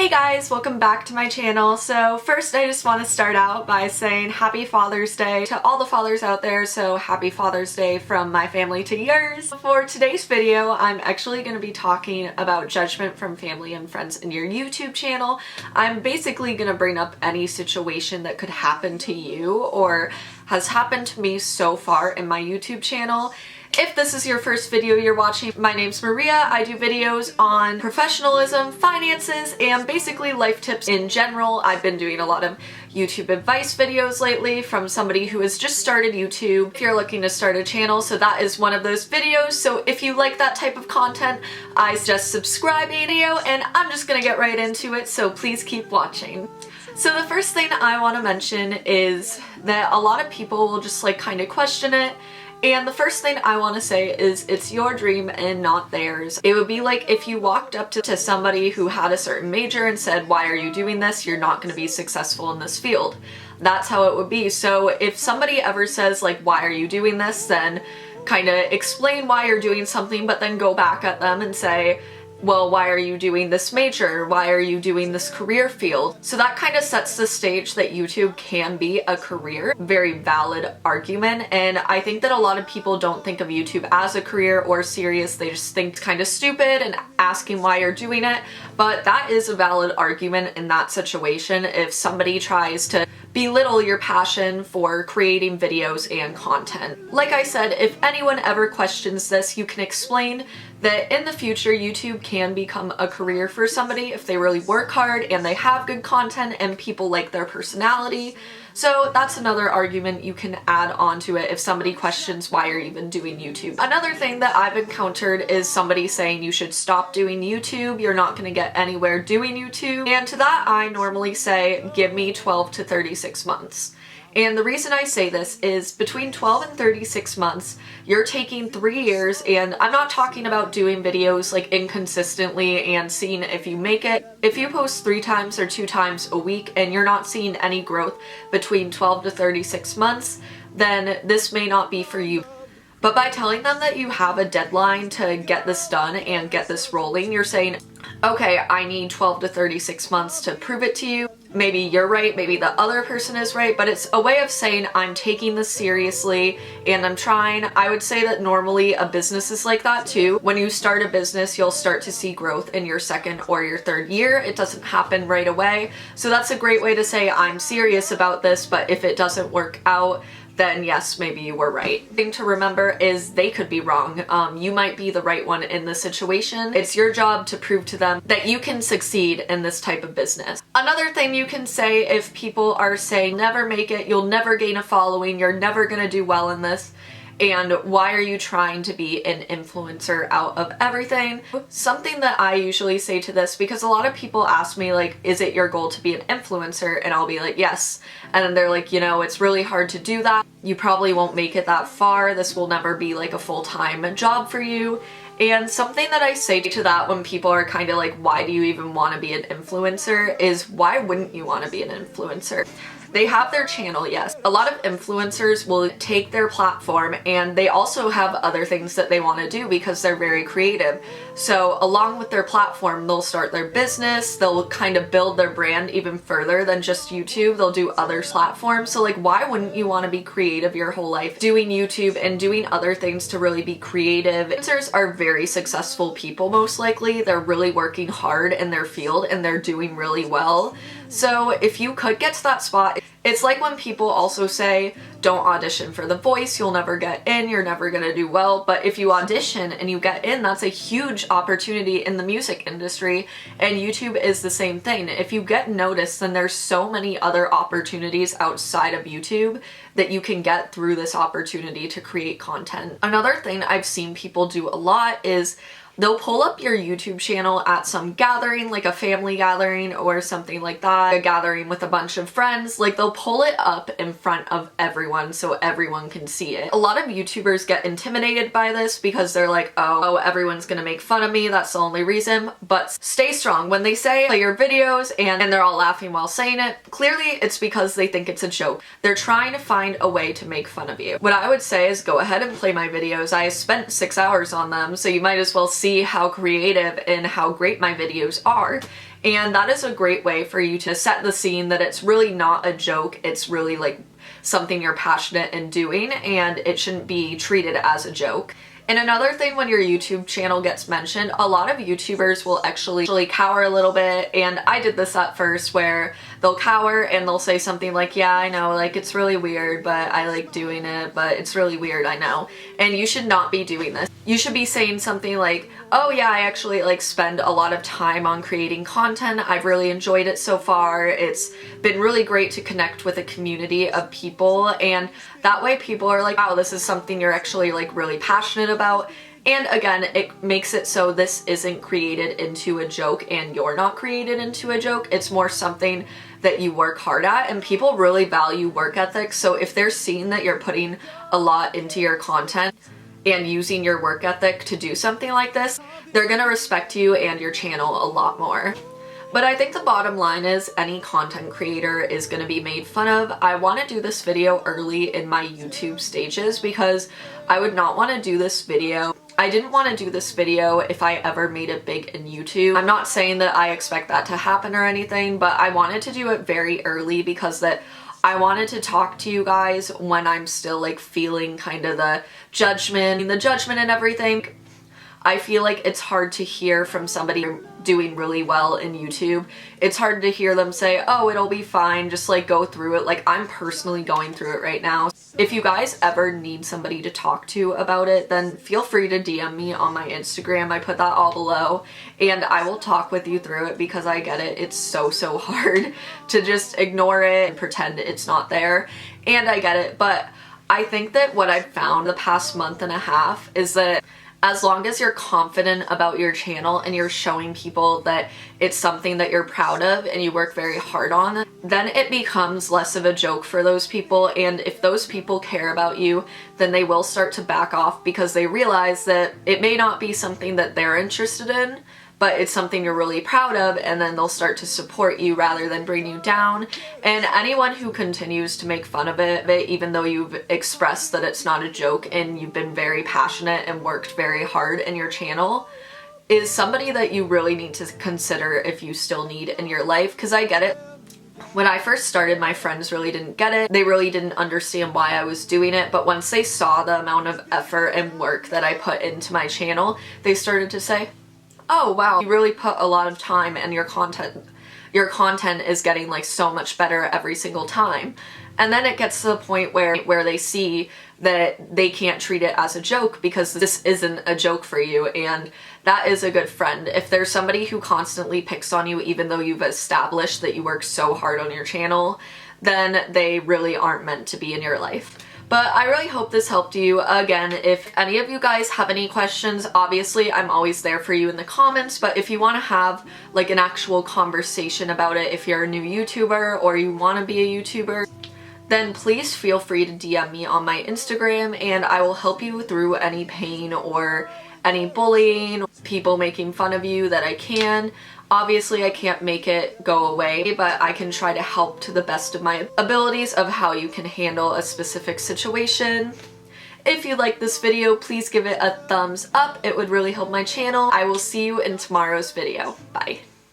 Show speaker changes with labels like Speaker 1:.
Speaker 1: Hey guys, welcome back to my channel. So first I just want to start out by saying happy Father's Day to all the fathers out there, so happy Father's Day from my family to yours. For today's video, I'm actually going to be talking about judgment from family and friends in your YouTube channel. I'm basically going to bring up any situation that could happen to you or has happened to me so far in my YouTube channel. If this is your first video you're watching, my name's Maria. I do videos on professionalism, finances, and basically life tips in general. I've been doing a lot of YouTube advice videos lately from somebody who has just started YouTube. If you're looking to start a channel, so that is one of those videos. So if you like that type of content, I suggest subscribing video, and I'm just gonna get right into it, so please keep watching. So the first thing I want to mention is that a lot of people will just kind of question it. And the first thing I want to say is it's your dream and not theirs. It would be like if you walked up to somebody who had a certain major and said, "Why are you doing this? You're not going to be successful in this field." That's how it would be. So if somebody ever says "Why are you doing this?" then kind of explain why you're doing something, but then go back at them and say, "Well, why are you doing this major? Why are you doing this career field?" So that kind of sets the stage that YouTube can be a career. Very valid argument, and I think that a lot of people don't think of YouTube as a career or serious. They just think it's kind of stupid and asking why you're doing it, but that is a valid argument in that situation if somebody tries to belittle your passion for creating videos and content. Like I said, if anyone ever questions this, you can explain that in the future YouTube can become a career for somebody if they really work hard and they have good content and people like their personality. So that's another argument you can add onto it if somebody questions why you're even doing YouTube. Another thing that I've encountered is somebody saying you should stop doing YouTube, you're not going to get anywhere doing YouTube. And to that I normally say, give me 12 to 36 months. And the reason I say this is between 12 and 36 months, you're taking 3 years, and I'm not talking about doing videos inconsistently and seeing if you make it. If you post 3 times or 2 times a week and you're not seeing any growth between 12 to 36 months, then this may not be for you. But by telling them that you have a deadline to get this done and get this rolling, you're saying, okay, I need 12 to 36 months to prove it to you. Maybe you're right, maybe the other person is right, but it's a way of saying I'm taking this seriously and I'm trying. I would say that normally a business is like that too. When you start a business, you'll start to see growth in your second or your third year. It doesn't happen right away. So that's a great way to say I'm serious about this, but if it doesn't work out, then yes, maybe you were right. The thing to remember is they could be wrong. You might be the right one in this situation. It's your job to prove to them that you can succeed in this type of business. Another thing you can say if people are saying never make it, you'll never gain a following, you're never gonna do well in this, and why are you trying to be an influencer out of everything? Something that I usually say to this, because a lot of people ask me is it your goal to be an influencer? And I'll be like, yes. And then they're like, it's really hard to do that. You probably won't make it that far. This will never be a full-time job for you. And something that I say to that when people are kind of why do you even want to be an influencer, is why wouldn't you want to be an influencer? They have their channel, yes. A lot of influencers will take their platform and they also have other things that they want to do because they're very creative. So along with their platform, they'll start their business, they'll kind of build their brand even further than just YouTube. They'll do other platforms. So why wouldn't you want to be creative your whole life doing YouTube and doing other things to really be creative? Influencers are very successful people, most likely. They're really working hard in their field and they're doing really well. So if you could get to that spot, it's like when people also say, don't audition for The Voice, you'll never get in, you're never gonna do well. But if you audition and you get in, that's a huge opportunity in the music industry, and YouTube is the same thing. If you get noticed, then there's so many other opportunities outside of YouTube that you can get through this opportunity to create content. Another thing I've seen people do a lot is they'll pull up your YouTube channel at some gathering, like a family gathering or something like that, a gathering with a bunch of friends. They'll pull it up in front of everyone so everyone can see it. A lot of YouTubers get intimidated by this because they're like, oh, everyone's gonna make fun of me, that's the only reason. But stay strong. When they say play your videos and they're all laughing while saying it, clearly it's because they think it's a joke. They're trying to find a way to make fun of you. What I would say is go ahead and play my videos. I spent 6 hours on them, so you might as well see see how creative and how great my videos are. And that is a great way for you to set the scene that it's really not a joke, it's really like something you're passionate in doing, and it shouldn't be treated as a joke. And another thing, when your YouTube channel gets mentioned, a lot of YouTubers will actually cower a little bit, and I did this at first, where they'll cower and they'll say something like, yeah, I know, like, it's really weird, but I like doing it, but it's really weird, I know. And you should not be doing this. You should be saying something like, oh yeah, I actually like spend a lot of time on creating content. I've really enjoyed it so far. It's been really great to connect with a community of people, and that way people are like, wow, this is something you're actually like really passionate about. And again, it makes it so this isn't created into a joke and you're not created into a joke. It's more something that you work hard at, and people really value work ethic. So if they're seeing that you're putting a lot into your content and using your work ethic to do something like this, they're gonna respect you and your channel a lot more. But I think the bottom line is any content creator is going to be made fun of. I want to do this video early in my YouTube stages because I would not want to do this video. I didn't want to do this video if I ever made it big in YouTube. I'm not saying that I expect that to happen or anything, but I wanted to do it very early because I wanted to talk to you guys when I'm still like feeling kind of the judgment and everything. I feel like it's hard to hear from somebody doing really well in YouTube. It's hard to hear them say, oh, it'll be fine, just like go through it. Like, I'm personally going through it right now. If you guys ever need somebody to talk to about it, then feel free to DM me on my Instagram. I put that all below, and I will talk with you through it because I get it. It's so hard to just ignore it and pretend it's not there, and I get it. But I think that what I've found the past month and a half is that as long as you're confident about your channel and you're showing people that it's something that you're proud of and you work very hard on, then it becomes less of a joke for those people. And if those people care about you, then they will start to back off because they realize that it may not be something that they're interested in, but it's something you're really proud of, and then they'll start to support you rather than bring you down. And anyone who continues to make fun of it, even though you've expressed that it's not a joke and you've been very passionate and worked very hard in your channel, is somebody that you really need to consider if you still need in your life. Because I get it. When I first started, my friends really didn't get it. They really didn't understand why I was doing it, but once they saw the amount of effort and work that I put into my channel, they started to say, oh wow, you really put a lot of time, and your content is getting like so much better every single time. And then it gets to the point where they see that they can't treat it as a joke because this isn't a joke for you, and that is a good friend. If there's somebody who constantly picks on you even though you've established that you work so hard on your channel, then they really aren't meant to be in your life. But I really hope this helped you. Again, if any of you guys have any questions, obviously I'm always there for you in the comments, but if you want to have like an actual conversation about it, if you're a new YouTuber or you want to be a YouTuber, then please feel free to DM me on my Instagram, and I will help you through any pain or any bullying, people making fun of you that I can. Obviously, I can't make it go away, but I can try to help to the best of my abilities of how you can handle a specific situation. If you like this video, please give it a thumbs up. It would really help my channel. I will see you in tomorrow's video. Bye.